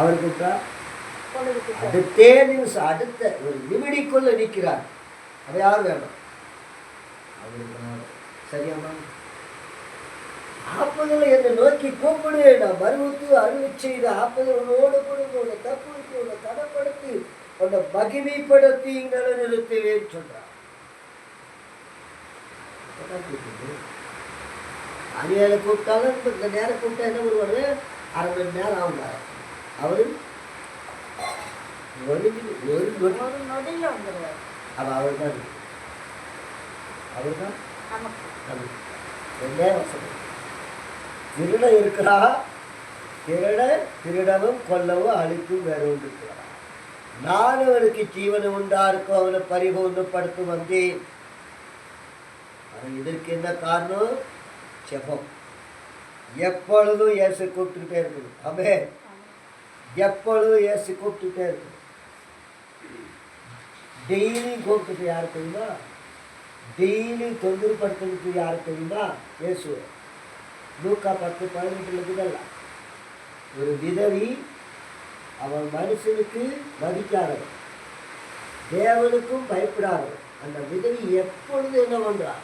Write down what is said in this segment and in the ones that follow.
அவர் கூப்பிட்டா அடுத்தே நிமிஷம் அடுத்த ஒரு நிமிடிக்குள்ள நிற்கிறார். அதை யார் வேணும்? அவருக்கு சரியாமா ஆப்பதில் என்னை நோக்கி கூப்பிடு, நான் மறுத்து அருள் செய்த ஆப்பதில் உன்னோடு கொடுங்க, உன்னை தப்புவித்து உன்னை தடப்படுத்தி உன்னை மகிமைப்படுத்தி நிலைநிறுத்துவேன்னு சொல்றார். அணியால கூப்பிட்டாலும் இந்த நேரம் கூப்பிட்டா என்ன பண்ணுவாரு? அரை மணி நேரம் ஆகுங்க. அவரு ஒரு நொடியில் வந்துடுவார். அப்போ அவர் தான் ரெண்டே வசனம். திருட இருக்கிறா, திருடவும் கொல்லவும் அழிக்கும் வேற ஒன்று இருக்கிறார். நான் அவனுக்கு ஜீவனம் உண்டா இருக்கும், அவனை பரிபூர்ணப்படுத்தும் வந்தேன். ஆனால் இதற்கு என்ன காரணம்? ஜெபம். எப்பொழுதும் இயேசு கூப்பிட்டுக்கிட்டே இருக்குது. ஆமென். எப்பொழுதும் இயேசு கூப்பிட்டுக்கிட்டே இருக்குது. டெய்லி கூப்பிட்டு யார் தெரியுமா? டெய்லி தொந்தரப்படுத்துறதுக்கு யார் தெரியுமா? இயேசு. லூக்கா 10:18 இருக்குதல்ல, ஒரு விதவி அவன் மனுஷனுக்கு மதிக்காதவன், தேவனுக்கும் பயப்படாதவன். அந்த விதவி எப்பொழுது என்ன பண்றான்?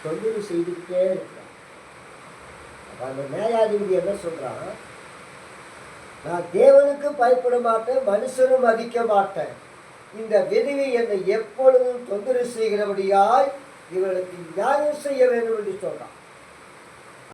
தொந்தரவு செய்துக்கிட்டே இருக்கிறான். அப்ப அந்த நியாயாதிபதி என்ன சொல்றான்? நான் தேவனுக்கு பயப்பட மாட்டேன், மனுஷனும் மதிக்க மாட்டேன். இந்த விதவி என்னை எப்பொழுதும் தொந்தரவு செய்கிறபடியாய் இவளுக்கு நியாயம் செய்ய வேண்டும் என்று சொல்றான்.